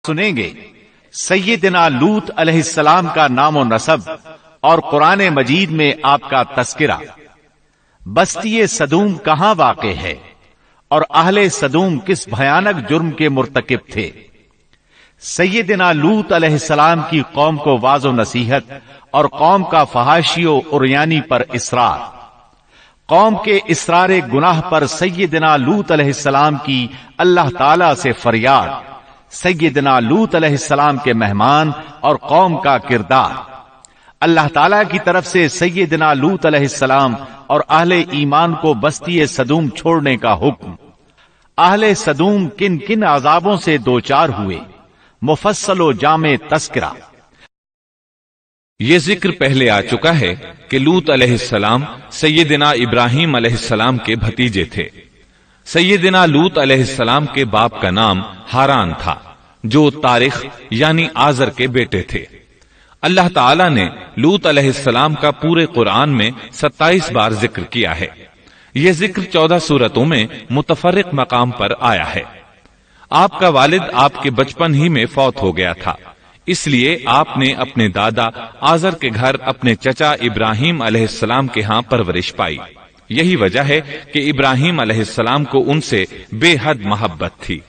سنیں گے سیدنا لوط علیہ السلام کا نام و نسب اور قرآن مجید میں آپ کا تذکرہ۔ بستی صدوم کہاں واقع ہے اور اہل صدوم کس بھیانک جرم کے مرتکب تھے؟ سیدنا لوط علیہ السلام کی قوم کو واعظ و نصیحت اور قوم کا فحاشی و عریانی پر اصرار۔ قوم کے اصرار گناہ پر سیدنا لوط علیہ السلام کی اللہ تعالی سے فریاد۔ سیدنا لوط علیہ السلام کے مہمان اور قوم کا کردار۔ اللہ تعالی کی طرف سے سیدنا لوط علیہ السلام اور اہل ایمان کو بستی صدوم چھوڑنے کا حکم۔ اہل صدوم کن کن عذابوں سے دوچار ہوئے، مفصل و جامع تذکرہ۔ یہ ذکر پہلے آ چکا ہے کہ لوط علیہ السلام سیدنا ابراہیم علیہ السلام کے بھتیجے تھے۔ سیدنا لوط علیہ السلام کے باپ کا نام ہاران تھا، جو تارخ یعنی آزر کے بیٹے تھے۔ اللہ تعالی نے لوط علیہ السلام کا پورے قرآن میں 27 بار ذکر کیا ہے۔ یہ ذکر 14 سورتوں میں متفرق مقام پر آیا ہے۔ آپ کا والد آپ کے بچپن ہی میں فوت ہو گیا تھا، اس لیے آپ نے اپنے دادا آزر کے گھر اپنے چچا ابراہیم علیہ السلام کے ہاں پرورش پائی۔ یہی وجہ ہے کہ ابراہیم علیہ السلام کو ان سے بے حد محبت تھی۔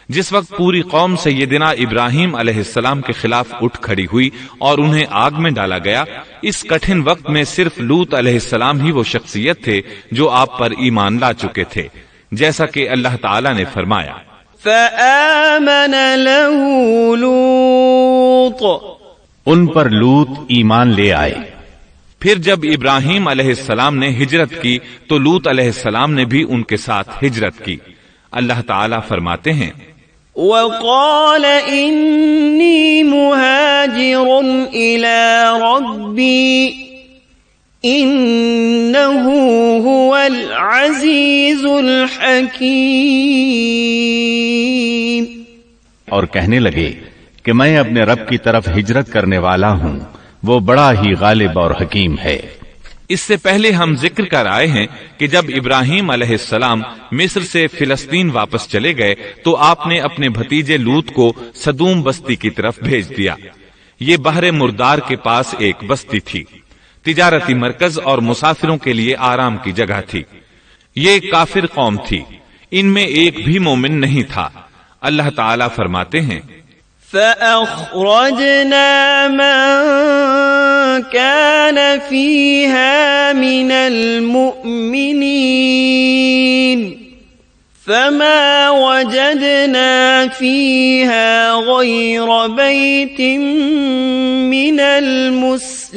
جس وقت پوری قوم سیدنا ابراہیم علیہ السلام کے خلاف اٹھ کھڑی ہوئی اور انہیں آگ میں ڈالا گیا، اس کٹھن وقت میں صرف لوط علیہ السلام ہی وہ شخصیت تھے جو آپ پر ایمان لا چکے تھے، جیسا کہ اللہ تعالی نے فرمایا فآمن له لوط، ان پر لوط ایمان لے آئے۔ پھر جب ابراہیم علیہ السلام نے ہجرت کی تو لوط علیہ السلام نے بھی ان کے ساتھ ہجرت کی۔ اللہ تعالیٰ فرماتے ہیں وقال انی مہاجر الی ربی انہ هو العزیز الحکیم، اور کہنے لگے کہ میں اپنے رب کی طرف ہجرت کرنے والا ہوں، وہ بڑا ہی غالب اور حکیم ہے۔ اس سے پہلے ہم ذکر کر آئے ہیں کہ جب ابراہیم علیہ السلام مصر سے فلسطین واپس چلے گئے تو آپ نے اپنے بھتیجے لوط کو صدوم بستی کی طرف بھیج دیا۔ یہ بحر مردار کے پاس ایک بستی تھی، تجارتی مرکز اور مسافروں کے لیے آرام کی جگہ تھی۔ یہ کافر قوم تھی، ان میں ایک بھی مومن نہیں تھا۔ اللہ تعالیٰ فرماتے ہیں فأخرجنا من كان فيها من المؤمنين فما وجدنا فيها غير بيت من المسلمين،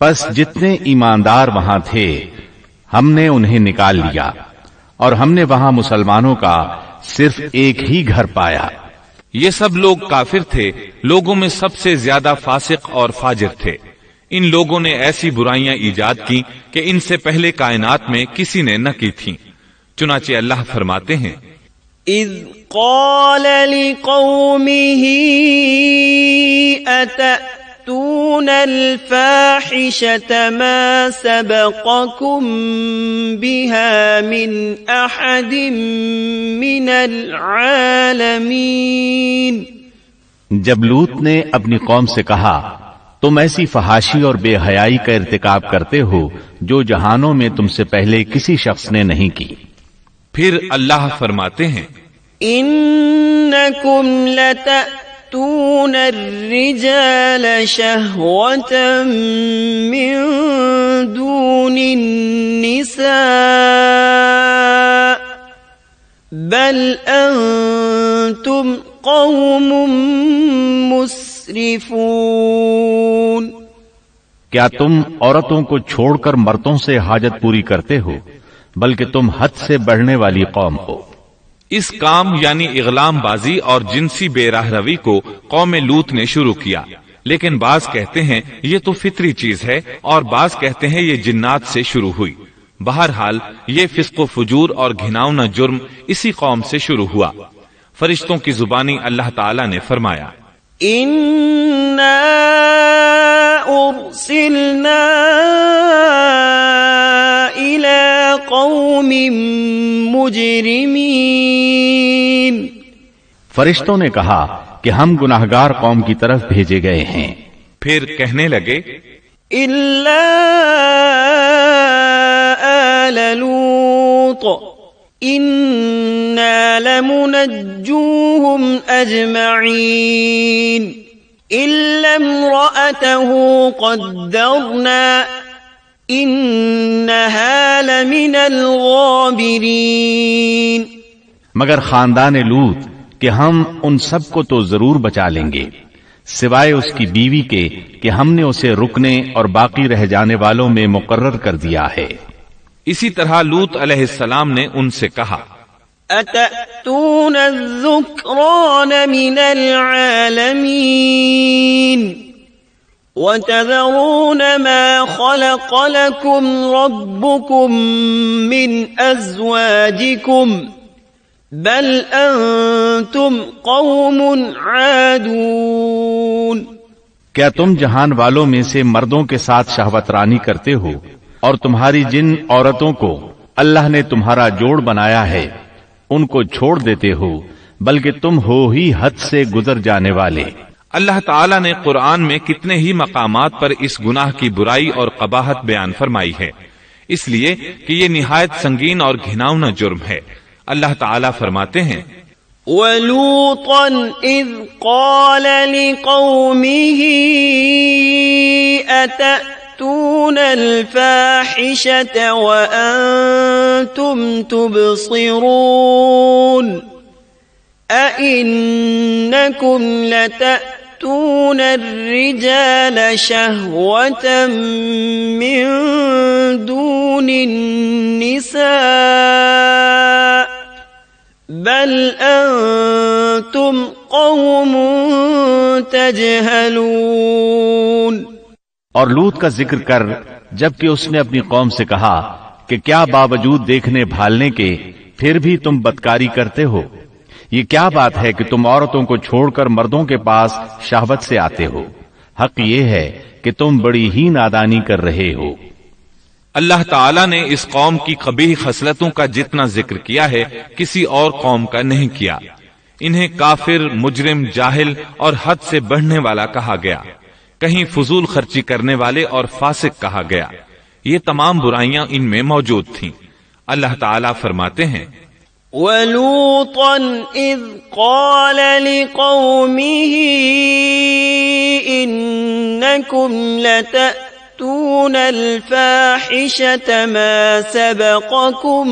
پس جتنے ایماندار وہاں تھے ہم نے انہیں نکال لیا، اور ہم نے وہاں مسلمانوں کا صرف ایک ہی گھر پایا۔ یہ سب لوگ کافر تھے، لوگوں میں سب سے زیادہ فاسق اور فاجر تھے۔ ان لوگوں نے ایسی برائیاں ایجاد کی کہ ان سے پہلے کائنات میں کسی نے نہ کی تھیں۔ چنانچہ اللہ فرماتے ہیں اذ قال لقومه اتأتون الفاحشة ما سبقكم بها من احد من العالمین، جب لوط نے اپنی قوم سے کہا تم ایسی فحاشی اور بے حیائی کا ارتکاب کرتے ہو جو جہانوں میں تم سے پہلے کسی شخص نے نہیں کی۔ پھر اللہ فرماتے ہیں انکم لتأتون الرجال شہوة من دون النساء بل انتم قوم مسرفون، کیا تم عورتوں کو چھوڑ کر مردوں سے حاجت پوری کرتے ہو، بلکہ تم حد سے بڑھنے والی قوم ہو۔ اس کام یعنی اغلام بازی اور جنسی بے راہ روی کو قوم لوط نے شروع کیا، لیکن بعض کہتے ہیں یہ تو فطری چیز ہے اور بعض کہتے ہیں یہ جنات سے شروع ہوئی۔ بہرحال یہ فسق و فجور اور گھناؤنا جرم اسی قوم سے شروع ہوا۔ فرشتوں کی زبانی اللہ تعالی نے فرمایا اِنَّا أُرْسِلْنَا إِلَىٰ قَوْمٍ مُجْرِمِينَ، فرشتوں نے کہا کہ ہم گناہگار قوم کی طرف بھیجے گئے ہیں. پھر کہنے لگے إلا آل لوط إنا لمنجوهم أجمعين إلا امرأته قدرنا إنها لمن الغابرين. مگر خاندان لوط کہ ہم ان سب کو تو ضرور بچا لیں گے سوائے اس کی بیوی کے کہ ہم نے اسے رکنے اور باقی رہ جانے والوں میں مقرر کر دیا ہے. اسی طرح لوط علیہ السلام نے ان سے کہا أتأتون الذكران من العالمين وتذرون ما خلق لكم ربكم من أزواجكم بل أنتم قوم عادون. کیا تم جہان والوں میں سے مردوں کے ساتھ شہوت رانی کرتے ہو اور تمہاری جن عورتوں کو اللہ نے تمہارا جوڑ بنایا ہے ان کو چھوڑ دیتے ہو بلکہ تم ہو ہی حد سے گزر جانے والے. اللہ تعالیٰ نے قرآن میں کتنے ہی مقامات پر اس گناہ کی برائی اور قباحت بیان فرمائی ہے، اس لیے کہ یہ نہایت سنگین اور گھناؤنا جرم ہے. اللہ تعالیٰ فرماتے ہیں وَلُوطًا إِذْ قَالَ لِقَوْمِهِ أَتَأْتُونَ الْفَاحِشَةَ وَأَنْتُمْ تُبْصِرُونَ أَإِنَّكُمْ لَتَأْتُونَ الرِّجَالَ شَهْوَةً مِّن دُونِ النِّسَاءِ بل انتم قوم تجہلون. اور لوط کا ذکر کر جبکہ اس نے اپنی قوم سے کہا کہ کیا باوجود دیکھنے بھالنے کے پھر بھی تم بدکاری کرتے ہو؟ یہ کیا بات ہے کہ تم عورتوں کو چھوڑ کر مردوں کے پاس شہوت سے آتے ہو؟ حق یہ ہے کہ تم بڑی ہی نادانی کر رہے ہو. اللہ تعالیٰ نے اس قوم کی قبیح خصلتوں کا جتنا ذکر کیا ہے کسی اور قوم کا نہیں کیا. انہیں کافر، مجرم، جاہل اور حد سے بڑھنے والا کہا گیا، کہیں فضول خرچی کرنے والے اور فاسق کہا گیا. یہ تمام برائیاں ان میں موجود تھیں. اللہ تعالیٰ فرماتے ہیں وَلُوطًا إِذْ قَالَ لِقَوْمِهِ إِنَّكُمْ لَتَأْتُونَ الْفَاحِشَةَ مَا سَبَقَكُمْ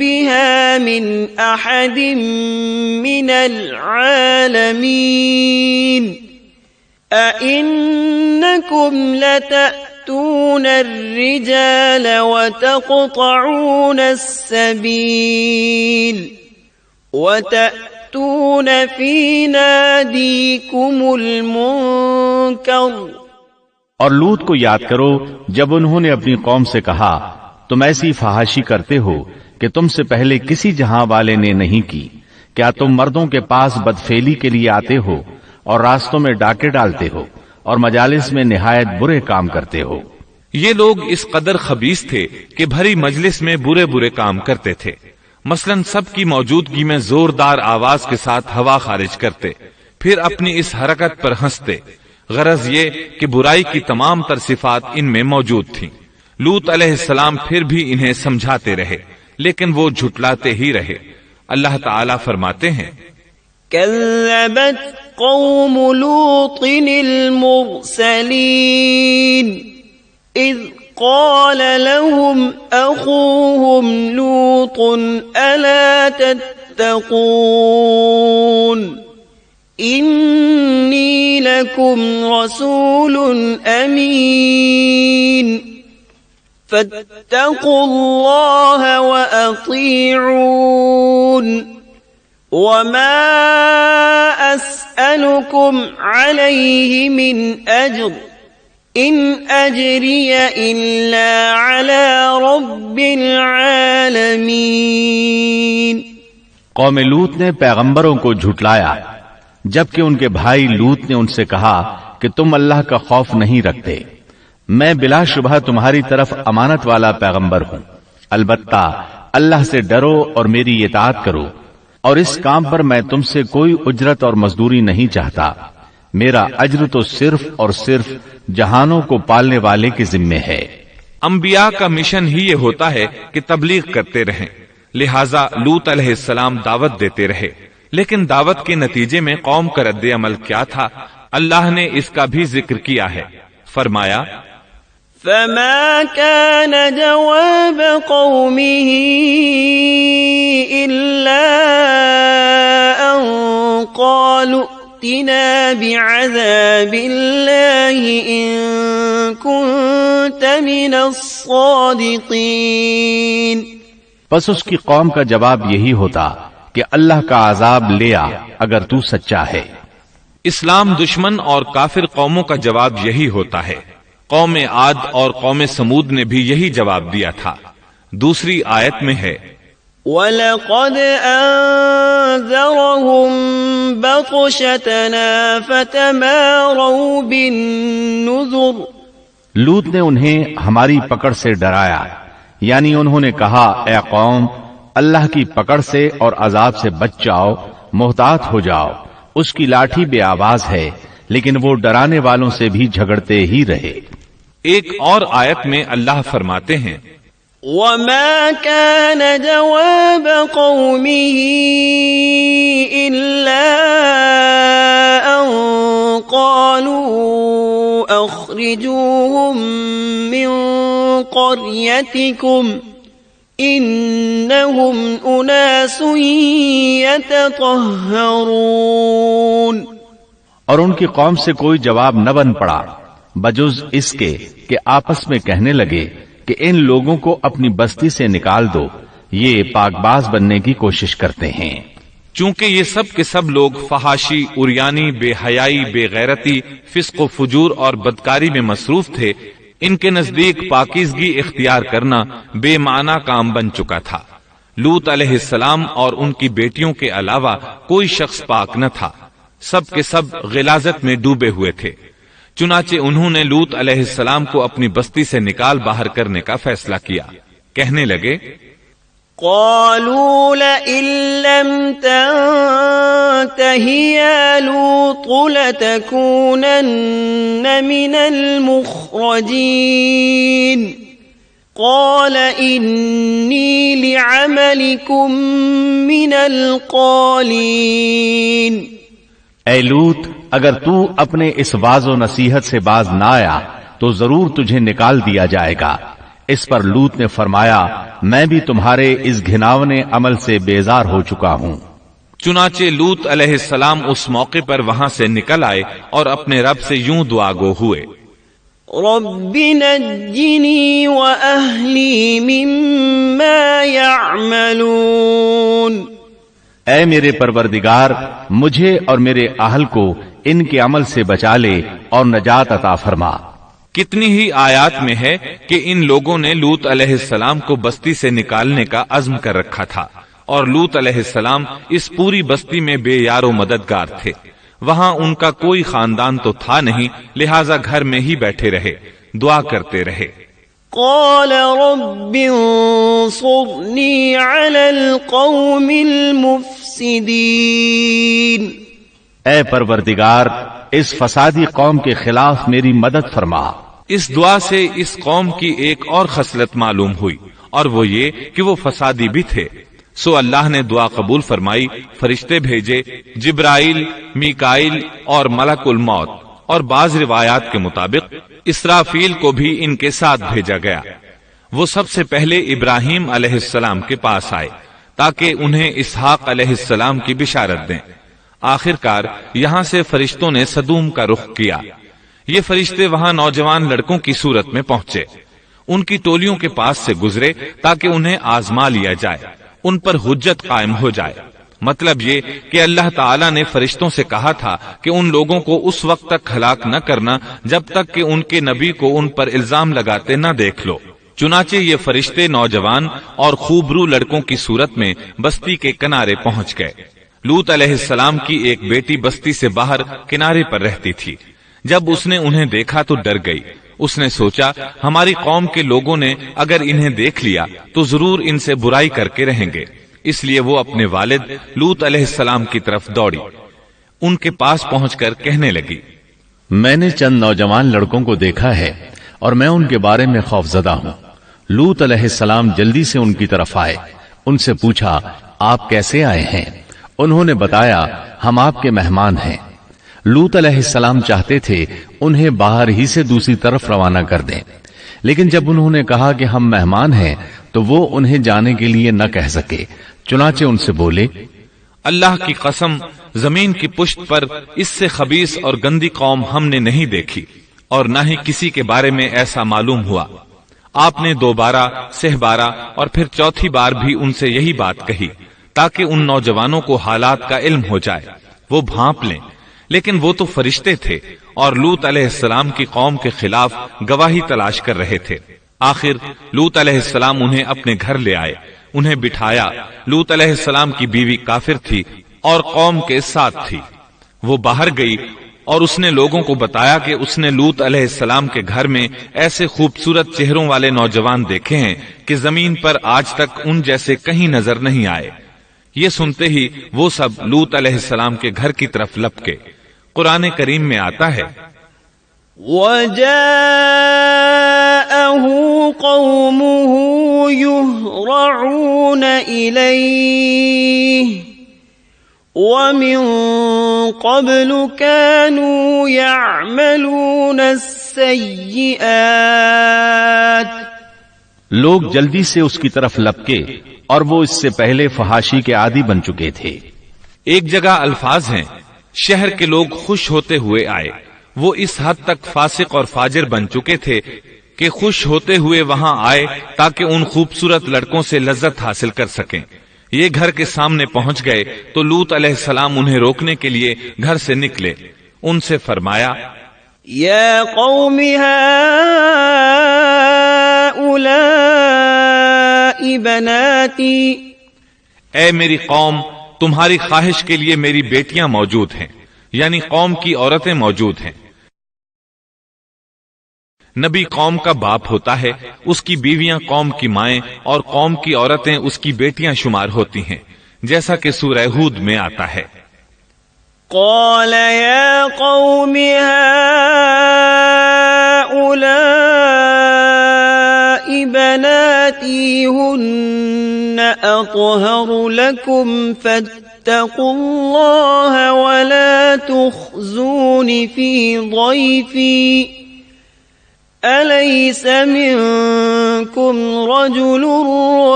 بِهَا مِنْ أَحَدٍ مِّنَ الْعَالَمِينَ أَإِنَّكُمْ لَتَأْتُونَ الرِّجَالَ وَتَقْطَعُونَ السَّبِيلَ وَتَأْتُونَ فِي نَادِيكُمُ الْمُنكَرَ. اور لوط کو یاد کرو جب انہوں نے اپنی قوم سے کہا تم ایسی فحاشی کرتے ہو کہ تم سے پہلے کسی جہاں والے نے نہیں کی. کیا تم مردوں کے پاس بدفعلی کے لیے آتے ہو اور راستوں میں ڈاکے ڈالتے ہو اور مجالس میں نہایت برے کام کرتے ہو؟ یہ لوگ اس قدر خبیث تھے کہ بھری مجلس میں برے برے کام کرتے تھے. مثلا سب کی موجودگی میں زوردار آواز کے ساتھ ہوا خارج کرتے، پھر اپنی اس حرکت پر ہنستے. غرض یہ کہ برائی کی تمام تر صفات ان میں موجود تھیں. لوط علیہ السلام پھر بھی انہیں سمجھاتے رہے لیکن وہ جھٹلاتے ہی رہے. اللہ تعالیٰ فرماتے ہیں كذبت قوم لوط المرسلين إذ قال لهم أخوهم لوط ألا تتقون إني لكم رسول أمين فاتقوا الله وأطيعون وما أسألكم عليه من أجر إن أجري إلا على رب العالمين. قوم لوط نے پیغمبروں کو جھٹلایا جبکہ ان کے بھائی لوط نے ان سے کہا کہ تم اللہ کا خوف نہیں رکھتے. میں بلا شبہ تمہاری طرف امانت والا پیغمبر ہوں، البتہ اللہ سے ڈرو اور میری اطاعت کرو. اور اس کام پر میں تم سے کوئی اجرت اور مزدوری نہیں چاہتا، میرا اجر تو صرف اور صرف جہانوں کو پالنے والے کے ذمے ہے۔ انبیاء کا مشن ہی یہ ہوتا ہے کہ تبلیغ کرتے رہیں، لہٰذا لوط علیہ السلام دعوت دیتے رہے، لیکن دعوت کے نتیجے میں قوم کا رد عمل کیا تھا اللہ نے اس کا بھی ذکر کیا ہے، فرمایا فما كان جواب قومه إلا أن قالوا ائتنا بعذاب الله إن كنت من الصادقين۔ پس اس کی قوم کا جواب یہی ہوتا کہ اللہ کا عذاب لے آ اگر تو سچا ہے۔ اسلام دشمن اور کافر قوموں کا جواب یہی ہوتا ہے۔ قوم عاد اور قوم سمود نے بھی یہی جواب دیا تھا۔ دوسری آیت میں ہے وَلَقَدْ أَنذَرَهُمْ بَطْشَتَنَا فَتَمَارَوْا بِالنُّذُرِ، لوط نے انہیں ہماری پکڑ سے ڈرایا، یعنی انہوں نے کہا اے قوم اللہ کی پکڑ سے اور عذاب سے بچ جاؤ، محتاط ہو جاؤ، اس کی لاٹھی بے آواز ہے، لیکن وہ ڈرانے والوں سے بھی جھگڑتے ہی رہے۔ ایک اور آیت میں اللہ فرماتے ہیں وَمَا كَانَ جَوَابَ قَوْمِهِ إِلَّا أَن قَالُوا أَخْرِجُوهُم مِّن قَرْيَتِكُمْ إِنَّهُمْ أُنَاسٌ يَتَطَهَّرُونَ، اور ان کی قوم سے کوئی جواب نہ بن پڑا بجز اس کے کہ آپس میں کہنے لگے کہ ان لوگوں کو اپنی بستی سے نکال دو، یہ پاک باز بننے کی کوشش کرتے ہیں۔ چونکہ یہ سب کے سب لوگ فحاشی، عریانی، بے حیائی، بے غیرتی، فسق و فجور اور بدکاری میں مصروف تھے، ان کے نزدیک پاکیزگی اختیار کرنا بے معنی کام بن چکا تھا۔ لوط علیہ السلام اور ان کی بیٹیوں کے علاوہ کوئی شخص پاک نہ تھا، سب کے سب غلاظت میں ڈوبے ہوئے تھے۔ چنانچہ انہوں نے لوط علیہ السلام کو اپنی بستی سے نکال باہر کرنے کا فیصلہ کیا، کہنے لگے قالوا لئن لم تنته يا لوط لتكونن من المخرجين قال إني لعملكم من القالين۔ اے لوط اگر تو اپنے اس واعظ و نصیحت سے باز نہ آیا تو ضرور تجھے نکال دیا جائے گا۔ اس پر لوط نے فرمایا میں بھی تمہارے اس گھناونے عمل سے بیزار ہو چکا ہوں۔ چنانچہ لوط علیہ السلام اس موقع پر وہاں سے نکل آئے اور اپنے رب سے یوں دعا گو ہوئے رب نجنی وأہلی مما يعملون، اے میرے پروردگار مجھے اور میرے اہل کو ان کے عمل سے بچا لے اور نجات عطا فرما۔ کتنی ہی آیات میں ہے کہ ان لوگوں نے لوط علیہ السلام کو بستی سے نکالنے کا عزم کر رکھا تھا، اور لوط علیہ السلام اس پوری بستی میں بے یار و مددگار تھے۔ وہاں ان کا کوئی خاندان تو تھا نہیں، لہٰذا گھر میں ہی بیٹھے رہے، دعا کرتے رہے۔ قال رب انصرنی علی القوم المفسدین، اے پروردگار اس فسادی قوم کے خلاف میری مدد فرما۔ اس دعا سے اس قوم کی ایک اور خصلت معلوم ہوئی، اور وہ یہ کہ وہ فسادی بھی تھے۔ سو اللہ نے دعا قبول فرمائی، فرشتے بھیجے، جبرائیل، میکائیل اور ملک الموت، اور بعض روایات کے مطابق اسرافیل کو بھی ان کے ساتھ بھیجا گیا۔ وہ سب سے پہلے ابراہیم علیہ السلام کے پاس آئے تاکہ انہیں اسحاق علیہ السلام کی بشارت دیں۔ آخر کار یہاں سے فرشتوں نے سدوم کا رخ کیا۔ یہ فرشتے وہاں نوجوان لڑکوں کی صورت میں پہنچے، ان کی ٹولیوں کے پاس سے گزرے تاکہ انہیں آزما لیا جائے، ان پر حجت قائم ہو جائے۔ مطلب یہ کہ اللہ تعالیٰ نے فرشتوں سے کہا تھا کہ ان لوگوں کو اس وقت تک ہلاک نہ کرنا جب تک کہ ان کے نبی کو ان پر الزام لگاتے نہ دیکھ لو۔ چنانچہ یہ فرشتے نوجوان اور خوبرو لڑکوں کی صورت میں بستی کے کنارے پہنچ گئے۔ لوط علیہ السلام کی ایک بیٹی بستی سے باہر کنارے پر رہتی تھی۔ جب اس نے انہیں دیکھا تو ڈر گئی۔ اس نے سوچا ہماری قوم کے لوگوں نے اگر انہیں دیکھ لیا تو ضرور ان سے برائی کر کے رہیں گے، اس لیے وہ اپنے والد لوط علیہ السلام کی طرف دوڑی، ان کے پاس پہنچ کر کہنے لگی، میں نے چند نوجوان لڑکوں کو دیکھا ہے اور میں ان کے بارے میں خوفزدہ ہوں۔ لوط علیہ السلام جلدی سے ان کی طرف آئے، ان سے پوچھا آپ کیسے آئے ہیں؟ انہوں نے بتایا ہم آپ کے مہمان ہیں۔ لوط علیہ السلام چاہتے تھے انہیں باہر ہی سے دوسری طرف روانہ کر دیں، لیکن جب انہوں نے کہا کہ ہم مہمان ہیں تو وہ انہیں جانے کے لیے نہ کہہ سکے، چنانچہ ان سے بولے، اللہ کی قسم زمین کی پشت پر اس سے خبیث اور گندی قوم ہم نے نہیں دیکھی، اور نہ ہی کسی کے بارے میں ایسا معلوم ہوا۔ آپ نے 2 بار، 3 بار اور پھر 4تھی بار بھی ان سے یہی بات کہی تاکہ ان نوجوانوں کو حالات کا علم ہو جائے، وہ بھانپ لیں، لیکن وہ تو فرشتے تھے اور لوط علیہ السلام کی قوم کے خلاف گواہی تلاش کر رہے تھے۔ آخر لوط علیہ السلام انہیں اپنے گھر لے آئے، انہیں بٹھایا۔ لوط علیہ السلام کی بیوی کافر تھی اور قوم کے ساتھ تھی۔ وہ باہر گئی اور اس نے لوگوں کو بتایا کہ اس نے لوط علیہ السلام کے گھر میں ایسے خوبصورت چہروں والے نوجوان دیکھے ہیں کہ زمین پر آج تک ان جیسے کہیں نظر نہیں آئے۔ یہ سنتے ہی وہ سب لوط علیہ السلام کے گھر کی طرف لپکے۔ قرآن کریم میں آتا ہے، وَجَاءَهُ قَوْمُهُ يُهْرَعُونَ إِلَيْهِ وَمِن قَبْلُ كَانُوا يَعْمَلُونَ السَّيِّئَاتِ۔ لوگ جلدی سے اس کی طرف لپکے اور وہ اس سے پہلے فحاشی کے عادی بن چکے تھے۔ ایک جگہ الفاظ ہیں، شہر کے لوگ خوش ہوتے ہوئے آئے۔ وہ اس حد تک فاسق اور فاجر بن چکے تھے کہ خوش ہوتے ہوئے وہاں آئے تاکہ ان خوبصورت لڑکوں سے لذت حاصل کر سکیں۔ یہ گھر کے سامنے پہنچ گئے تو لوط علیہ السلام انہیں روکنے کے لیے گھر سے نکلے۔ ان سے فرمایا، یا قوم ہؤلاء بناتی، اے میری قوم، تمہاری خواہش کے لیے میری بیٹیاں موجود ہیں، یعنی قوم کی عورتیں موجود ہیں۔ نبی قوم کا باپ ہوتا ہے، اس کی بیویاں قوم کی مائیں اور قوم کی عورتیں اس کی بیٹیاں شمار ہوتی ہیں، جیسا کہ سورہ ہود میں آتا ہے۔ قال یا قوم هؤلاء بناتي هن أطهر لكم فاتقوا الله ولا تخزون في ضيفي أليس منكم رجل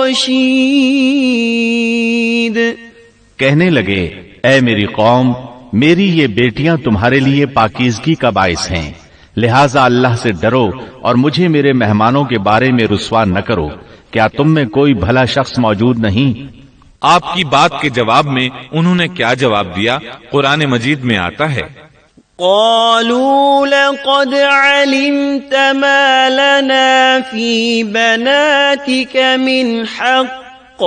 رشيد۔ کہنے لگے، اے میری قوم، میری یہ بیٹیاں تمہارے لیے پاکیزگی کا باعث ہیں، لہٰذا اللہ سے ڈرو اور مجھے میرے مہمانوں کے بارے میں رسوا نہ کرو۔ کیا تم میں کوئی بھلا شخص موجود نہیں؟ آپ کی بات کے جواب میں انہوں نے کیا جواب دیا؟ قرآن مجید میں آتا ہے، قالوا لقد علمت ما لنا في بناتك من حق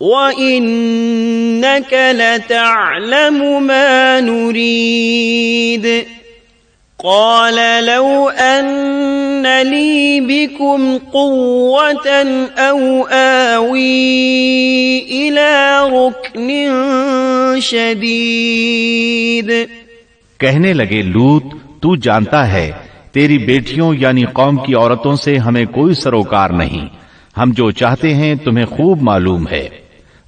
وإنك لتعلم ما نريد قال لو أن لي بكم قوة أو آوي إلى ركن شديد۔ کہنے لگے، لوط، تو جانتا ہے تیری بیٹیوں یعنی قوم کی عورتوں سے ہمیں کوئی سروکار نہیں، ہم جو چاہتے ہیں تمہیں خوب معلوم ہے۔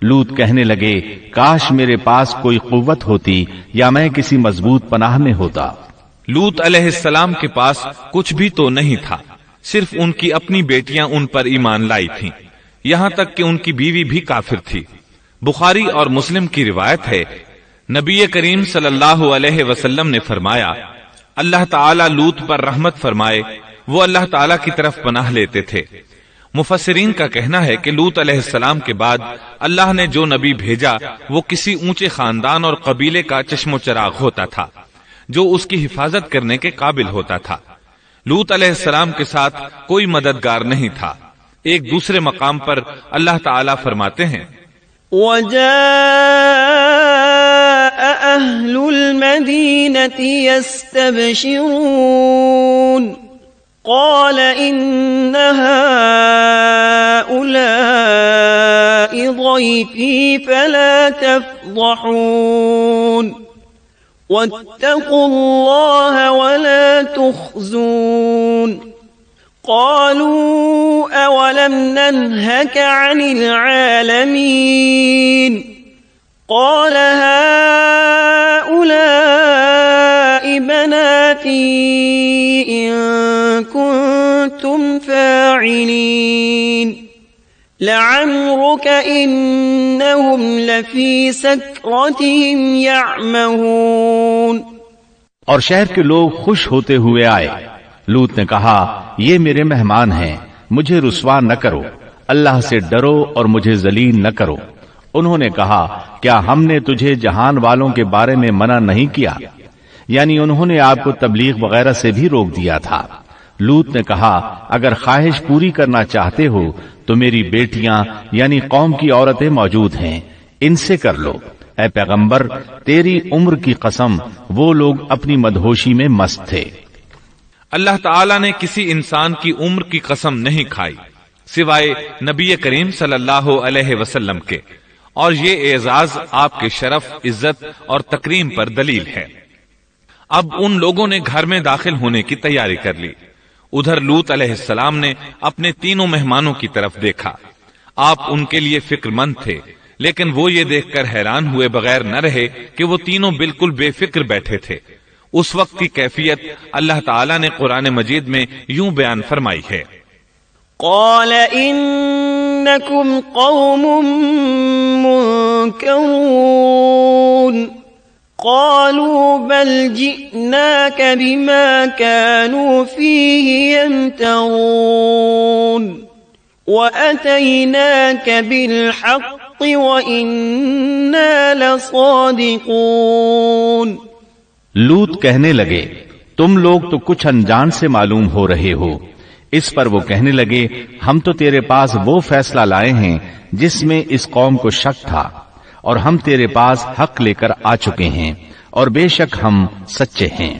لوط کہنے لگے، کاش میرے پاس کوئی قوت ہوتی یا میں کسی مضبوط پناہ میں ہوتا۔ لوط علیہ السلام کے پاس کچھ بھی تو نہیں تھا، صرف ان کی اپنی بیٹیاں ان پر ایمان لائی تھیں، یہاں تک کہ ان کی بیوی بھی کافر تھی۔ بخاری اور مسلم کی روایت ہے، نبی کریم صلی اللہ علیہ وسلم نے فرمایا، اللہ تعالی لوط پر رحمت فرمائے، وہ اللہ تعالی کی طرف پناہ لیتے تھے۔ مفسرین کا کہنا ہے کہ لوط علیہ السلام کے بعد اللہ نے جو نبی بھیجا وہ کسی اونچے خاندان اور قبیلے کا چشم و چراغ ہوتا تھا جو اس کی حفاظت کرنے کے قابل ہوتا تھا۔ لوط علیہ السلام کے ساتھ کوئی مددگار نہیں تھا۔ ایک دوسرے مقام پر اللہ تعالی فرماتے ہیں، وَجَاءَ أَهْلُ الْمَدِينَةِ يَسْتَبْشِرُونَ قَالَ إِنَّ هَؤُلَاءِ ضيفي فلا تفضحون واتقوا الله ولا تخزون قالوا أولم ننهك عن العالمين قال هؤلاء بناتي إن كنتم فاعلين لعمرك إنهم لفي سكرتهم يعمهون. اور شہر کے لوگ خوش ہوتے ہوئے آئے. لوط نے کہا یہ میرے مہمان ہیں، مجھے رسوا نہ کرو، اللہ سے ڈرو اور مجھے ذلیل نہ کرو. انہوں نے کہا کیا ہم نے تجھے جہان والوں کے بارے میں منع نہیں کیا؟ یعنی انہوں نے آپ کو تبلیغ وغیرہ سے بھی روک دیا تھا. لوط نے کہا اگر خواہش پوری کرنا چاہتے ہو تو میری بیٹیاں یعنی قوم کی عورتیں موجود ہیں، ان سے کر لو. اے پیغمبر تیری عمر کی قسم وہ لوگ اپنی مدہوشی میں مست تھے. اللہ تعالیٰ نے کسی انسان کی عمر کی قسم نہیں کھائی سوائے نبی کریم صلی اللہ علیہ وسلم کے، اور یہ اعزاز آپ کے شرف، عزت اور تکریم پر دلیل ہے. اب ان لوگوں نے گھر میں داخل ہونے کی تیاری کر لی. ادھر لوط علیہ السلام نے اپنے تینوں مہمانوں کی طرف دیکھا. آپ ان کے لیے فکر مند تھے، لیکن وہ یہ دیکھ کر حیران ہوئے بغیر نہ رہے کہ وہ تینوں بالکل بے فکر بیٹھے تھے. اس وقت کی کیفیت اللہ تعالیٰ نے قرآن مجید میں یوں بیان فرمائی ہے. قال انکم قوم منکرون قالوا بل جئناك بما كانوا فيه يمترون وأتيناك بالحق وإنا لصادقون. لوط کہنے لگے تم لوگ تو کچھ انجان سے معلوم ہو رہے ہو. اس پر وہ کہنے لگے ہم تو تیرے پاس وہ فیصلہ لائے ہیں جس میں اس قوم کو شک تھا، اور ہم تیرے پاس حق لے کر آ چکے ہیں اور بے شک ہم سچے ہیں.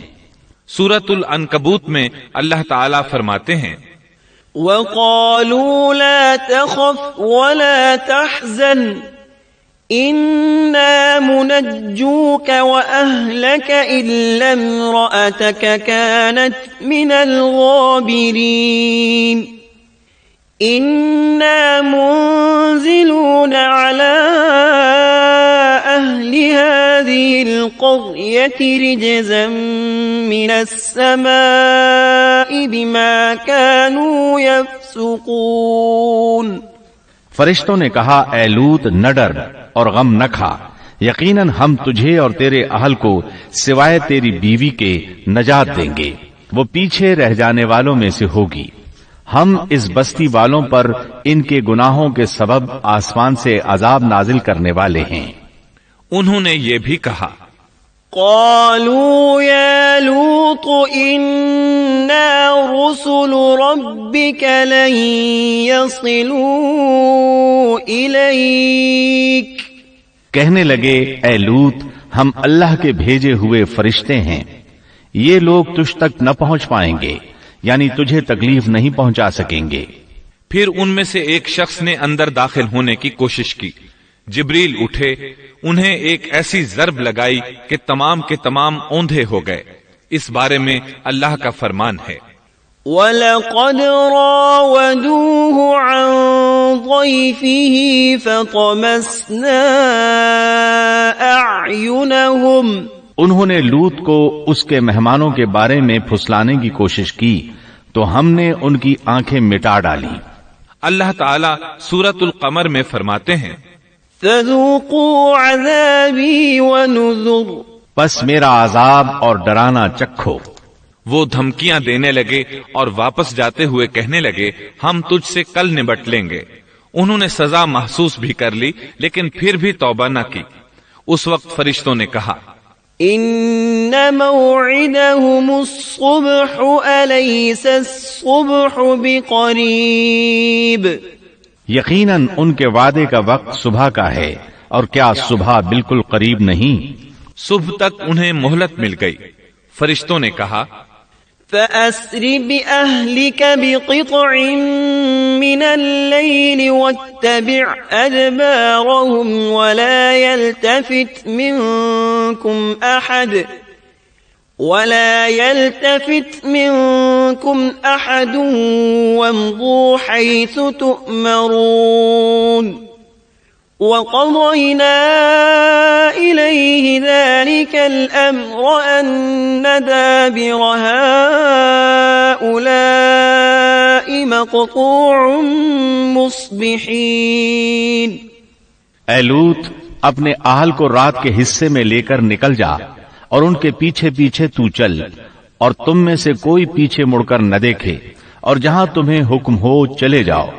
سورۃ العنکبوت میں اللہ تعالیٰ فرماتے ہیں وَقَالُوا لَا تَخَفْ وَلَا تَحْزَنْ إِنَّا مُنَجُّوكَ وَأَهْلَكَ إِلَّا امْرَأَتَكَ كَانَتْ مِنَ الْغَابِرِينَ إِنَّا مُنزِلُونَ عَلَىٰ أَهْلِ هَٰذِهِ الْقَرْيَةِ رِجْزًا مِّنَ السَّمَاءِ بِمَا كَانُوا يَفْسُقُونَ. فرشتوں نے کہا اے لوط نہ ڈر اور غم نہ کھا، یقیناً ہم تجھے اور تیرے اہل کو سوائے تیری بیوی کے نجات دیں گے، وہ پیچھے رہ جانے والوں میں سے ہوگی. ہم اس بستی والوں پر ان کے گناہوں کے سبب آسمان سے عذاب نازل کرنے والے ہیں. انہوں نے یہ بھی کہا قالوا يا لوط إنا رسل ربك لن يصلوا إليك. کہنے لگے اے لوط ہم اللہ کے بھیجے ہوئے فرشتے ہیں، یہ لوگ تجھ تک نہ پہنچ پائیں گے، یعنی تجھے تکلیف نہیں پہنچا سکیں گے. پھر ان میں سے ایک شخص نے اندر داخل ہونے کی کوشش کی. جبریل اٹھے، انہیں ایک ایسی ضرب لگائی کہ تمام کے تمام اوندھے ہو گئے. اس بارے میں اللہ کا فرمان ہے وَلَقَدْ رَاوَدُوهُ عَنْ ضَيْفِهِ فَطَمَسْنَا أَعْيُنَهُمْ. انہوں نے لوط کو اس کے مہمانوں کے بارے میں پھسلانے کی کوشش کی تو ہم نے ان کی آنکھیں مٹا ڈالی. اللہ تعالیٰ سورۃ القمر میں فرماتے ہیں فَذُوقُوا عَذَابِي وَنُذُرِ. پس میرا عذاب اور ڈرانا چکھو. وہ دھمکیاں دینے لگے اور واپس جاتے ہوئے کہنے لگے ہم تجھ سے کل نبٹ لیں گے. انہوں نے سزا محسوس بھی کر لی لیکن پھر بھی توبہ نہ کی. اس وقت فرشتوں نے کہا إِنَّ مَوْعِدَهُمُ الصُّبْحُ أَلَيْسَ الصُّبْحُ بِقَرِيبٍ. یقیناً ان کے وعدے کا وقت صبح کا ہے، اور کیا صبح بالکل قریب نہیں؟ صبح تک انہیں مہلت مل گئی. فرشتوں نے کہا فأسر بأهلك بقطع من الليل واتبع أدبارهم ولا يلتفت منكم أحد وامضوا حيث تؤمرون وقضينا إليه ذلك الأمر أن دابر هؤلاء مقطوع مصبحين۔ اے لوط، اپنے اہل کو رات کے حصے میں لے کر نکل جا اور ان کے پیچھے پیچھے تو چل، اور تم میں سے کوئی پیچھے مڑ کر نہ دیکھے، اور جہاں تمہیں حکم ہو چلے جاؤ۔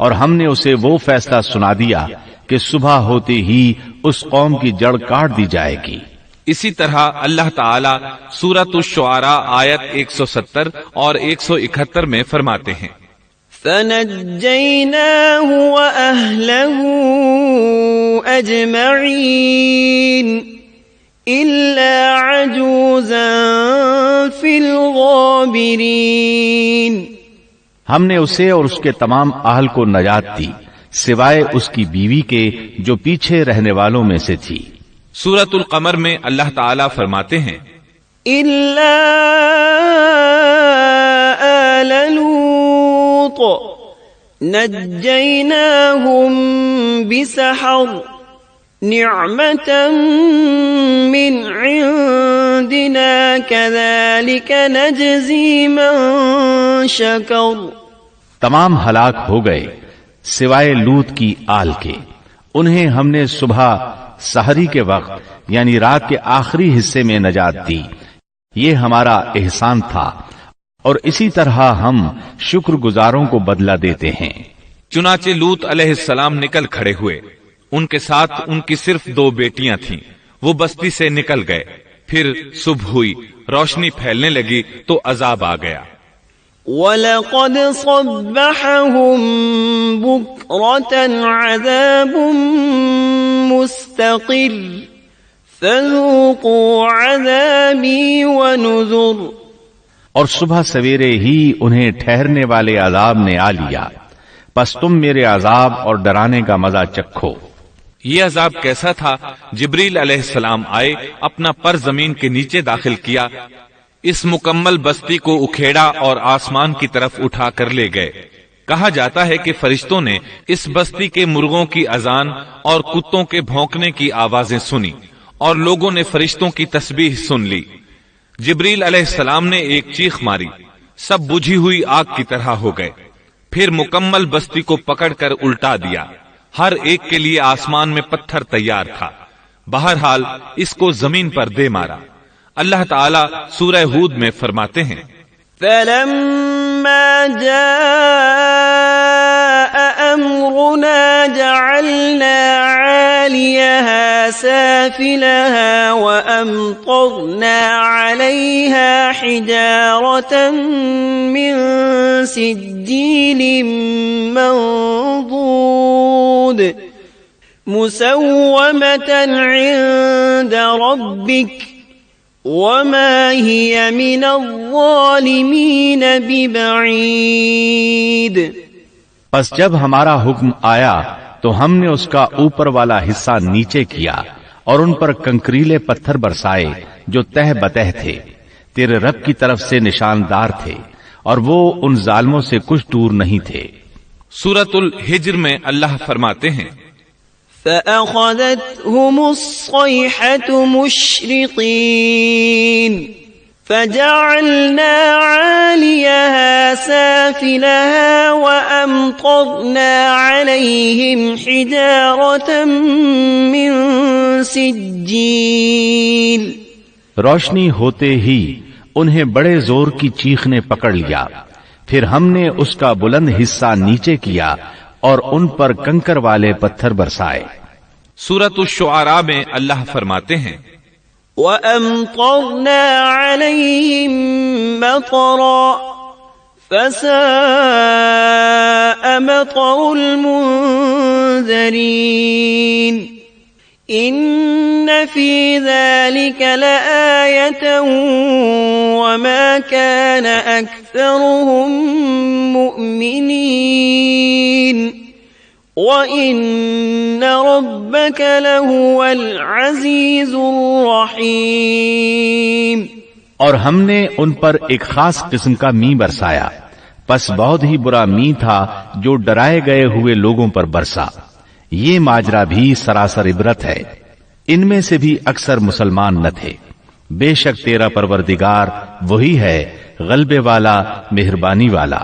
اور ہم نے اسے وہ فیصلہ سنا دیا کہ صبح ہوتے ہی اس قوم کی جڑ کاٹ دی جائے گی۔ اسی طرح اللہ تعالی سورۃ الشعراء آیت 170 اور 171 میں فرماتے ہیں، فَنَجَّيْنَاهُ وَأَهْلَهُ أَجْمَعِينَ إِلَّا عَجُوزًا فِي الْغَابِرِينَ۔ ہم نے اسے اور اس کے تمام اہل کو نجات دی سوائے اس کی بیوی کے جو پیچھے رہنے والوں میں سے تھی۔ سورۃ القمر میں اللہ تعالی فرماتے ہیں، إِلَّا آلَ لُوطٍ نَجَّيْنَاهُمْ بِسَحَرٍ نِعْمَةً مِّنْ عِنْدِنَا كَذَلِكَ نَجْزِي مَنْ شَكَرَ۔ تمام ہلاک ہو گئے سوائے لوط کی آل کے، انہیں ہم نے صبح سحری کے وقت یعنی رات کے آخری حصے میں نجات دی، یہ ہمارا احسان تھا، اور اسی طرح ہم شکر گزاروں کو بدلہ دیتے ہیں۔ چنانچہ لوط علیہ السلام نکل کھڑے ہوئے، ان کے ساتھ ان کی صرف 2 بیٹیاں تھیں، وہ بستی سے نکل گئے، پھر صبح ہوئی، روشنی پھیلنے لگی تو عذاب آ گیا۔ وَلَقَدْ صَبَّحَهُم بُكْرَةً عَذَابٌ مُسْتَقِرٌّ فَذُوقُوا عَذَابِي وَنُذُرِ۔ اور صبح سویرے ہی انہیں ٹھہرنے والے عذاب نے آ لیا، پس تم میرے عذاب اور ڈرانے کا مزہ چکھو۔ یہ عذاب کیسا تھا؟ جبریل علیہ السلام آئے، اپنا پر زمین کے نیچے داخل کیا، اس مکمل بستی کو اکھیڑا اور آسمان کی طرف اٹھا کر لے گئے۔ کہا جاتا ہے کہ فرشتوں نے اس بستی کے مرغوں کی اذان اور کتوں کے بھونکنے کی آوازیں سنی، اور لوگوں نے فرشتوں کی تسبیح سن لی۔ جبریل علیہ السلام نے ایک چیخ ماری، سب بجھی ہوئی آگ کی طرح ہو گئے، پھر مکمل بستی کو پکڑ کر الٹا دیا، ہر ایک کے لیے آسمان میں پتھر تیار تھا، بہرحال اس کو زمین پر دے مارا۔ اللہ تعالیٰ سورہ ہود میں فرماتے ہیں، فَلَمَّا جَاءَ أَمْرُنَا جَعَلْنَا عَالِيَهَا سَافِلَهَا وَأَمْطَرْنَا عَلَيْهَا حِجَارَةً مِّن سِجِّيلٍ مَّنضُودٍ مُّسَوَّمَةً عِندَ رَبِّكَ وَمَا هِيَ مِنَ الظَّالِمِينَ بِبَعِيدٍ۔ پس جب ہمارا حکم آیا تو ہم نے اس کا اوپر والا حصہ نیچے کیا اور ان پر کنکریلے پتھر برسائے جو تہ بتہ تھے، تیرے رب کی طرف سے نشاندار تھے، اور وہ ان ظالموں سے کچھ دور نہیں تھے۔ سورۃ الحجر میں اللہ فرماتے ہیں، فَأَخَذَتْهُمُ الصَّيْحَةُ مُشْرِقِينَ فَجَعَلْنَا عَالِيَهَا سَافِلَهَا وَأَمْطَرْنَا عَلَيْهِمْ حِجَارَةً مِّن سِجِّيلٍ۔ روشنی ہوتے ہی انہیں بڑے زور کی چیخ نے پکڑ لیا، پھر ہم نے اس کا بلند حصہ نیچے کیا اور ان پر کنکر والے پتھر برسائے۔ سورۃ الشعراء میں اللہ فرماتے ہیں، وَأَمْطَرْنَا عَلَيْهِمْ مَطَرًا فَسَاءَ مَطَرُ الْمُنذَرِينَ۔ في ذلك لآية وما كان أكثرهم مؤمنين وإن ربك لهو العزيز الرحيم۔ اور ہم نے ان پر ایک خاص قسم کا می برسایا، پس بہت ہی برا می تھا جو ڈرائے گئے ہوئے لوگوں پر برسا۔ یہ ماجرا بھی سراسر عبرت ہے، ان میں سے بھی اکثر مسلمان نہ تھے۔ بے شک تیرا پروردگار وہی ہے غلبے والا، مہربانی والا۔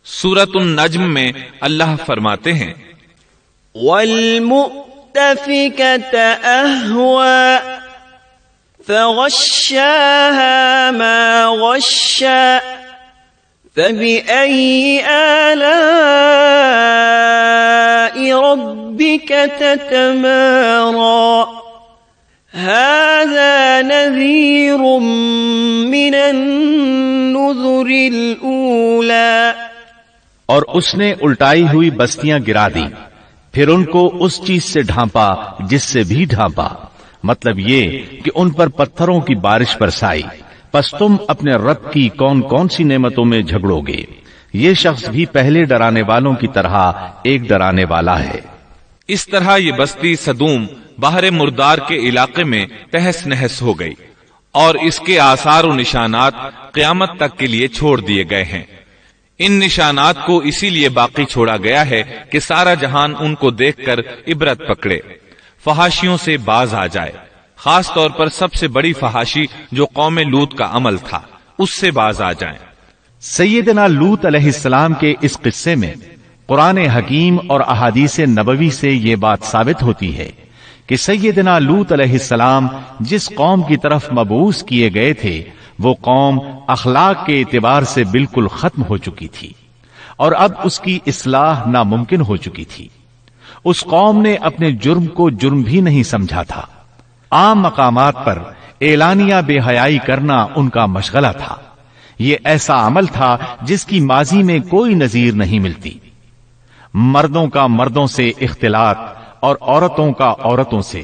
سورۃ النجم میں اللہ فرماتے ہیں وَالْمُؤْتَفِكَةَ أَهْوَى فَغَشَّاهَا مَا غَشَّى فَبِأَيِّ آلَاءِ رَبِّكَ تَتَمَارَى هَذَا نَذِيرٌ مِّنَ النُّذُرِ الْأُولَى۔ اور اس نے الٹائی ہوئی بستیاں گرا دی، پھر ان کو اس چیز سے ڈھانپا جس سے بھی ڈھانپا، مطلب یہ کہ ان پر پتھروں کی بارش برسائی۔ پس تم اپنے رب کی کون کون سی نعمتوں میں جھگڑو گے؟ یہ شخص بھی پہلے ڈرانے والوں کی طرح ایک ڈرانے والا ہے۔ اس طرح یہ بستی سدوم باہر مردار کے علاقے میں تہس نہس ہو گئی، اور اس کے آثار و نشانات قیامت تک کے لیے چھوڑ دیے گئے ہیں۔ ان نشانات کو اسی لیے باقی چھوڑا گیا ہے کہ سارا جہان ان کو دیکھ کر عبرت پکڑے، فحاشیوں سے باز آ جائے، خاص طور پر سب سے بڑی فحاشی جو قوم لوط کا عمل تھا اس سے باز آ جائیں۔ سیدنا لوط علیہ السلام کے اس قصے میں قرآن حکیم اور احادیث نبوی سے یہ بات ثابت ہوتی ہے کہ سیدنا لوط علیہ السلام جس قوم کی طرف مبعوث کیے گئے تھے وہ قوم اخلاق کے اعتبار سے بالکل ختم ہو چکی تھی، اور اب اس کی اصلاح ناممکن ہو چکی تھی۔ اس قوم نے اپنے جرم کو جرم بھی نہیں سمجھا تھا۔ عام مقامات پر اعلانیہ بے حیائی کرنا ان کا مشغلہ تھا۔ یہ ایسا عمل تھا جس کی ماضی میں کوئی نظیر نہیں ملتی۔ مردوں کا مردوں سے اختلاط اور عورتوں کا عورتوں سے،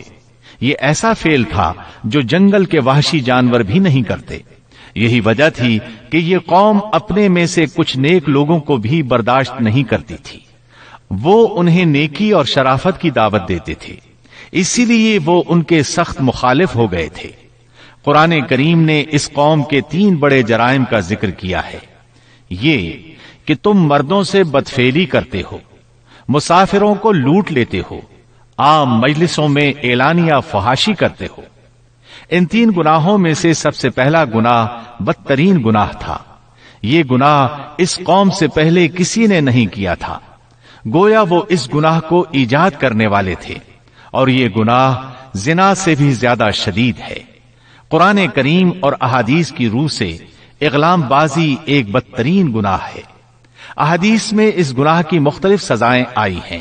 یہ ایسا فعل تھا جو جنگل کے وحشی جانور بھی نہیں کرتے۔ یہی وجہ تھی کہ یہ قوم اپنے میں سے کچھ نیک لوگوں کو بھی برداشت نہیں کرتی تھی۔ وہ انہیں نیکی اور شرافت کی دعوت دیتے تھے، اسی لیے وہ ان کے سخت مخالف ہو گئے تھے۔ قرآن کریم نے اس قوم کے 3 بڑے جرائم کا ذکر کیا ہے۔ یہ کہ تم مردوں سے بدفعلی کرتے ہو، مسافروں کو لوٹ لیتے ہو، عام مجلسوں میں اعلانیہ فحاشی کرتے ہو۔ ان 3 گناہوں میں سے سب سے پہلا گناہ بدترین گناہ تھا۔ یہ گناہ اس قوم سے پہلے کسی نے نہیں کیا تھا، گویا وہ اس گناہ کو ایجاد کرنے والے تھے، اور یہ گناہ زنا سے بھی زیادہ شدید ہے۔ قرآن کریم اور احادیث کی روح سے اغلام بازی ایک بدترین گناہ ہے۔ احادیث میں اس گناہ کی مختلف سزائیں آئی ہیں۔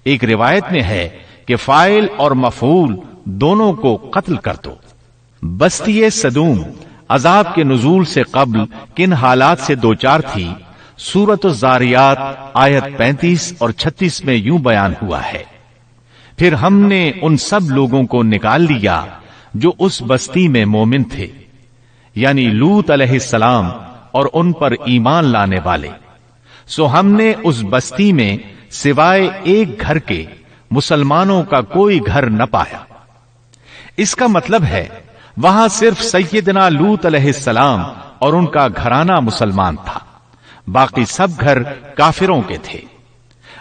ایک روایت میں ہے کہ فاعل اور مفعول دونوں کو قتل کر دو۔ بستی سدوم عذاب کے نزول سے قبل کن حالات سے دوچار تھی، سورۃ الزاریات آیت 35 اور 36 میں یوں بیان ہوا ہے، پھر ہم نے ان سب لوگوں کو نکال لیا جو اس بستی میں مومن تھے، یعنی لوط علیہ السلام اور ان پر ایمان لانے والے، سو ہم نے اس بستی میں سوائے ایک گھر کے مسلمانوں کا کوئی گھر نہ پایا۔ اس کا مطلب ہے وہاں صرف سیدنا لوط علیہ السلام اور ان کا گھرانہ مسلمان تھا، باقی سب گھر کافروں کے تھے۔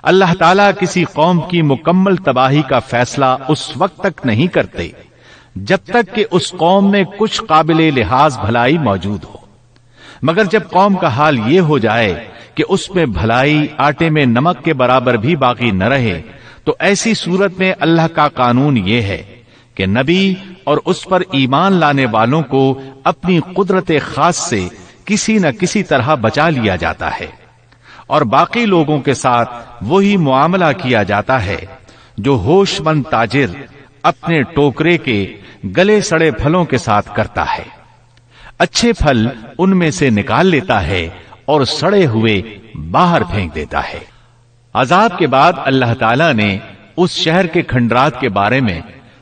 اللہ تعالیٰ کسی قوم کی مکمل تباہی کا فیصلہ اس وقت تک نہیں کرتے جب تک کہ اس قوم میں کچھ قابل لحاظ بھلائی موجود ہو، مگر جب قوم کا حال یہ ہو جائے کہ اس میں بھلائی آٹے میں نمک کے برابر بھی باقی نہ رہے، تو ایسی صورت میں اللہ کا قانون یہ ہے کہ نبی اور اس پر ایمان لانے والوں کو اپنی قدرت خاص سے کسی نہ کسی طرح بچا لیا جاتا ہے، اور باقی لوگوں کے ساتھ وہی معاملہ کیا جاتا ہے جو ہوش مند تاجر اپنے ٹوکرے کے گلے سڑے پھلوں کے ساتھ کرتا ہے۔ اچھے پھل ان میں سے نکال لیتا ہے اور سڑے ہوئے باہر پھینک دیتا ہے۔ عذاب کے بعد اللہ تعالیٰ نے اس شہر کے کھنڈرات کے بارے میں